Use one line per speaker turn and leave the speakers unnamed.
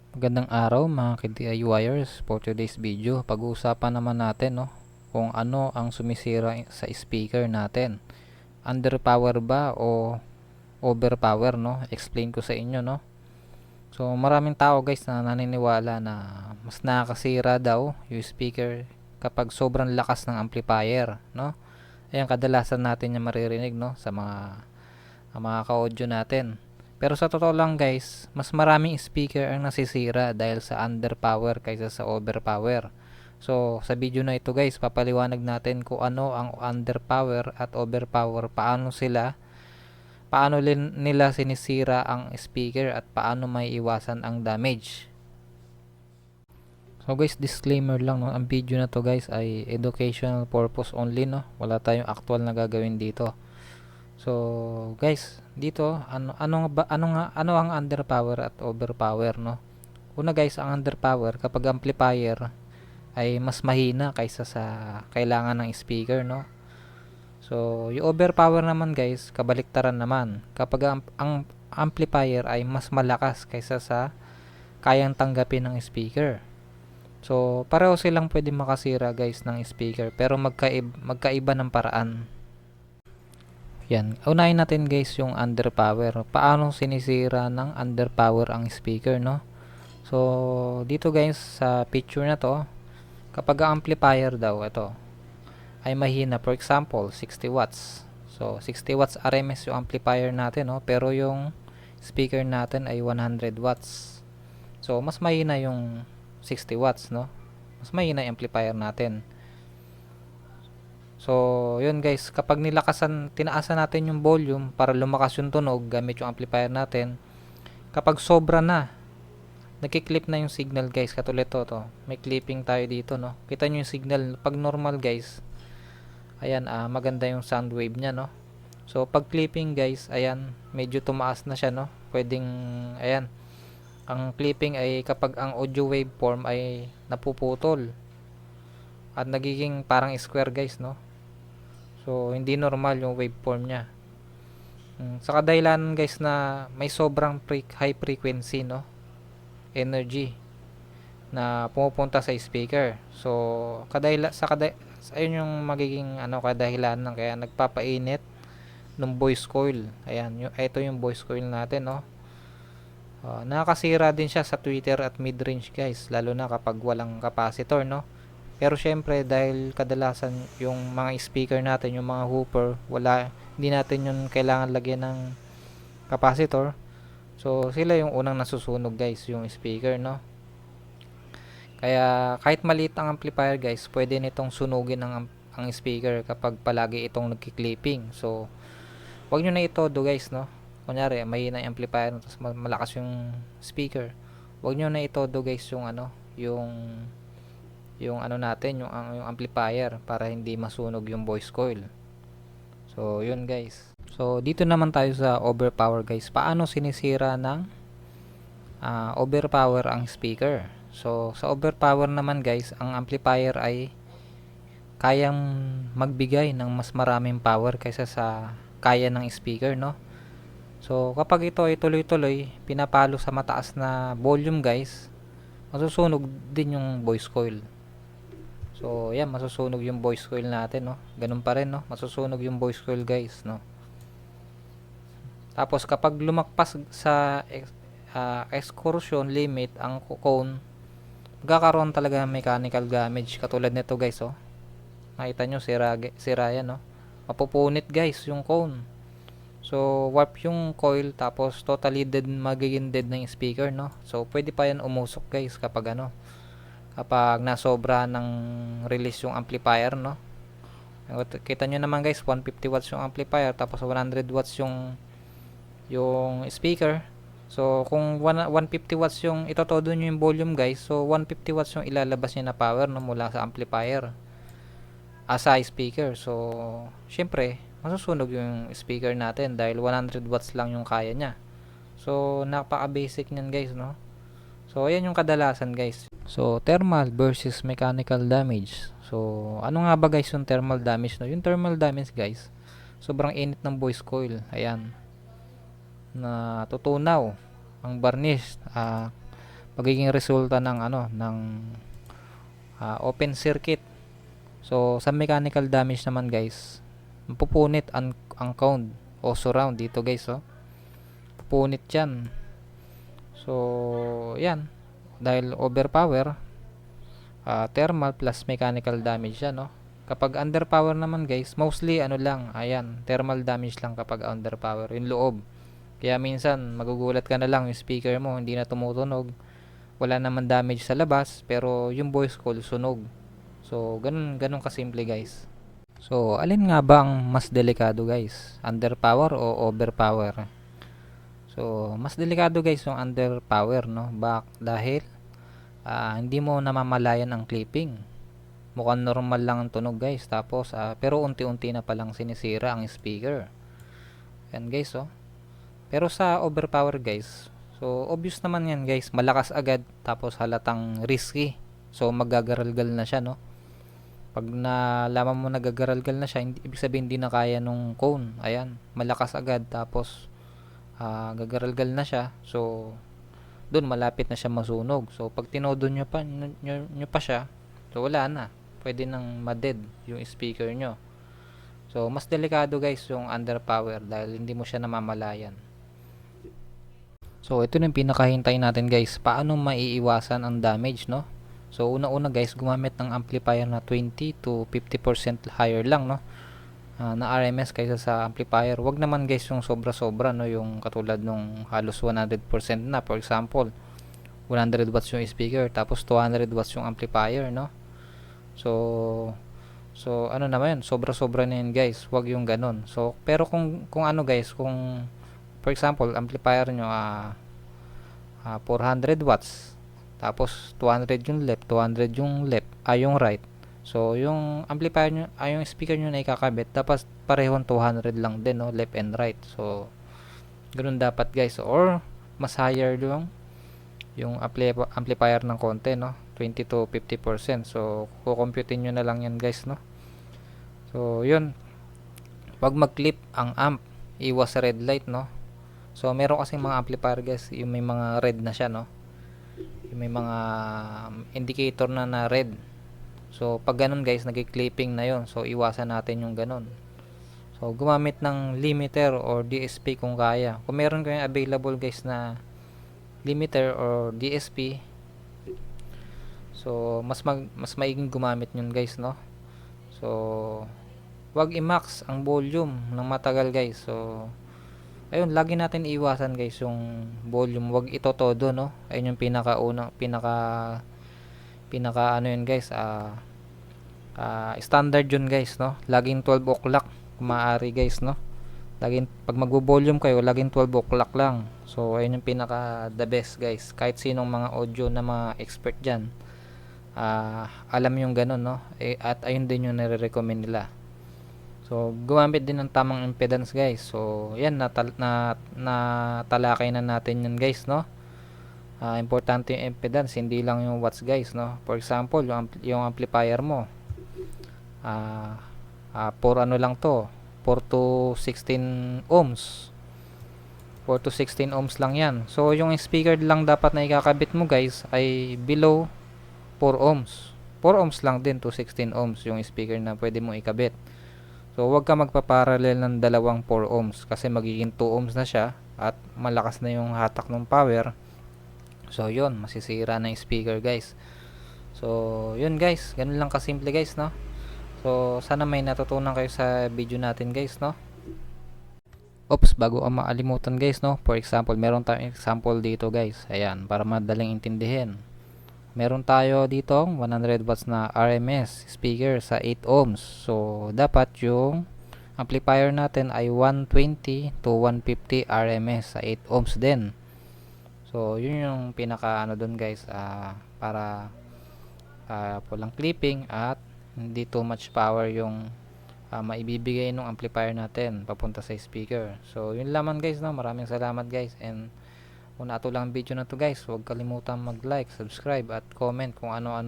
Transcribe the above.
Magandang araw mga ka-DIYers. For today's video, pag-uusapan naman natin kung ano ang sumisira sa speaker natin. Underpower ba o overpower Explain ko sa inyo So maraming tao guys na naniniwala na mas nakakasira daw yung speaker kapag sobrang lakas ng amplifier Ayan kadalasan natin yung maririnig sa mga ka-audio natin. Pero sa totoo lang guys, mas maraming speaker ang nasisira dahil sa underpower kaysa sa overpower. So sa video na ito guys, papaliwanag natin kung ano ang underpower at overpower, paano nila sinisira ang speaker at paano may iwasan ang damage. So guys, disclaimer lang ang video na to guys ay educational purpose only Wala tayong actual na gagawin dito. So guys, dito ano ang underpower at overpower Una guys, ang underpower kapag amplifier ay mas mahina kaysa sa kailangan ng speaker So yung overpower naman guys, kabaliktaran naman. Kapag ang amplifier ay mas malakas kaysa sa kayang tanggapin ng speaker. So pareho silang pwede makasira guys ng speaker pero magkaiba ng paraan. Yan. Unahin natin guys yung underpower. Paano sinisira ng underpower ang speaker So dito guys sa picture na to, kapag ang amplifier daw ito ay mahina, for example 60 watts. So 60 watts RMS yung amplifier natin pero yung speaker natin ay 100 watts. So mas mahina yung 60 watts Mas mahina yung amplifier natin. So, yun guys, kapag tinaasan natin yung volume para lumakas yung tunog gamit yung amplifier natin, kapag sobra na, nagki-clip na yung signal guys, katulad to. May clipping tayo dito Kita nyo yung signal, pag normal guys, ayan, maganda yung sound wave nya So, pag clipping guys, ayan, medyo tumaas na siya Pwedeng, ayan, ang clipping ay kapag ang audio waveform ay napuputol at nagiging parang square guys So, hindi normal yung waveform niya. Sa kadahilan guys na may sobrang high frequency energy na pumupunta sa speaker. So, ayun yung magiging kadahilan ng kaya nagpapainit ng voice coil. Ayan, ito yung voice coil natin nakakasira din siya sa tweeter at mid-range guys, lalo na kapag walang capacitor Pero syempre dahil kadalasan yung mga speaker natin, yung mga hooper, hindi natin yun kailangan lagyan ng capacitor. So sila yung unang nasusunog guys, yung speaker Kaya kahit maliit ang amplifier guys, pwede nitong sunugin ang speaker kapag palagi itong nagki-clipping. So wag niyo na itodo guys Kunyari mahina yung amplifier tapos malakas yung speaker. Wag niyo na itodo guys yung natin, yung amplifier para hindi masunog yung voice coil. So yun guys. So dito naman tayo sa overpower guys. Paano sinisira ng overpower ang speaker? So sa overpower naman guys, ang amplifier ay kayang magbigay ng mas maraming power kaysa sa kaya ng speaker So kapag ito ay tuloy-tuloy pinapalo sa mataas na volume guys, masusunog din yung voice coil. So, yan, masusunog yung voice coil natin Ganun pa rin masusunog yung voice coil guys Tapos kapag lumakpas sa excursion limit ang cone, magkakaroon talaga ng mechanical damage katulad nito guys Nakita nyo, sira yan mapupunit guys yung cone. So, warp yung coil tapos totally magiging dead ng speaker So, pwede pa yan umusok guys kapag kapag nasobra ng release yung amplifier Kita nyo naman guys, 150 watts yung amplifier tapos 100 watts yung speaker. So kung 150 watts yung itotodo nyo yung volume guys, so 150 watts yung ilalabas niya na power mula sa amplifier sa speaker. So syempre masusunog yung speaker natin dahil 100 watts lang yung kaya niya. So napaka basic niyan guys So ayan yung kadalasan guys. So thermal versus mechanical damage. So ano nga ba guys yung thermal damage Yung thermal damage guys, sobrang init ng voice coil. Ayan, na tutunaw ang varnish. magiging resulta ng open circuit. So sa mechanical damage naman guys, mapupunit ang count o surround dito guys, oh. Pupunit yan. So yan, dahil overpower, thermal plus mechanical damage yan, no. Kapag underpower naman guys, mostly lang, ayan, thermal damage lang kapag underpower, yung loob. Kaya minsan magugulat ka na lang, yung speaker mo hindi na tumutunog, wala naman damage sa labas, pero yung voice call sunog. So ganun kasimple guys. So alin nga ba ang mas delikado guys, underpower o overpower? So mas delikado guys yung underpower, no. Dahil hindi mo namamalayan ang clipping. Mukhang normal lang ang tunog guys, tapos pero unti-unti na palang sinisira ang speaker. Yan guys, oh. Pero sa overpower guys, so obvious naman yan guys, malakas agad tapos halatang risky. So magagaralgal na siya, no. Pag nalaman mo nagagaralgal na siya, ibig sabihin hindi na kaya nung cone. Ayan, malakas agad tapos gagaralgal na siya. So doon malapit na siya masunog. So pag tinodo nyo pa siya, so wala na, pwede nang ma-dead yung speaker nyo. So mas delikado guys yung underpower dahil hindi mo siya namamalayan. So ito na yung pinakahintay natin guys, paano maiiwasan ang damage, no. So una-una guys, gumamit ng amplifier na 20 to 50% higher lang, no, na RMS kaysa sa amplifier. Wag naman guys yung sobra-sobra, no, yung katulad nung halos 100% na. For example, 100 watts yung speaker tapos 200 watts yung amplifier, no. So ano naman yun, sobra-sobra na yun guys, wag yung ganun. So pero kung guys, kung for example amplifier nyo 400 watts tapos 200 yung left, 200 yung right. So yung amplifier nyo, yung speaker nyo na ikakabit, dapat parehong 200 lang din, no, left and right. So ganoon dapat guys, or mas higher yung amplifier ng konti, no, 20 to 50%. So kukomputin nyo na lang yan guys, no. So yun, wag mag-clip ang amp, iwas sa red light, no. So meron kasing mga amplifier guys, yung may mga red na siya, no, yung may mga indicator na red. So pag ganun guys, nagki-clipping na yon. So iwasan natin yung ganun. So gumamit ng limiter or DSP kung kaya. Kung meron kayong available guys na limiter or DSP, so mas maiging gumamit yun guys, no. So wag i-max ang volume ng matagal guys. So ayun, lagi natin iwasan guys yung volume, wag ito todo, no. Ayun yung pinaka ano yun guys, standard yun guys, no. Laging 12 o'clock kung maaari guys, no. Laging pag magvo-volume kayo, laging 12 o'clock lang. So ayun yung pinaka the best guys. Kahit sinong mga audio na mga expert dyan, alam yung ganun, no. At ayun din yung nire-recommend nila. So gumamit din ng tamang impedance guys. So yan, natalakay na natin yan guys, no. Importante yung impedance, hindi lang yung watts guys, no. For example, yung amplifier mo, 4 ano lang to, 4 to 16 ohms, 4 to 16 ohms lang yan. So yung speaker lang dapat na ikakabit mo guys ay below 4 ohms. 4 ohms lang din to 16 ohms yung speaker na pwede mo ikabit. So wag ka magpaparallel ng dalawang 4 ohms kasi magiging 2 ohms na siya at malakas na yung hatak ng power. So yun, masisira na yung speaker guys. So yun guys, ganun lang kasimple guys, no. So sana may natutunan kayo sa video natin guys, no. Oops, bago ang maalimutan guys, no. For example, meron tayong example dito guys. Ayan, para madaling intindihin. Meron tayo dito 100 watts na RMS speaker sa 8 ohms. So dapat yung amplifier natin ay 120 to 150 RMS sa 8 ohms din. So yun yung pinaka ano dun guys, para walang clipping at hindi too much power yung maibibigay ng amplifier natin papunta sa speaker. So yun lamang guys, no. Maraming salamat guys, and kung nato lang video na to guys, huwag kalimutan mag-like, subscribe at comment kung ano-ano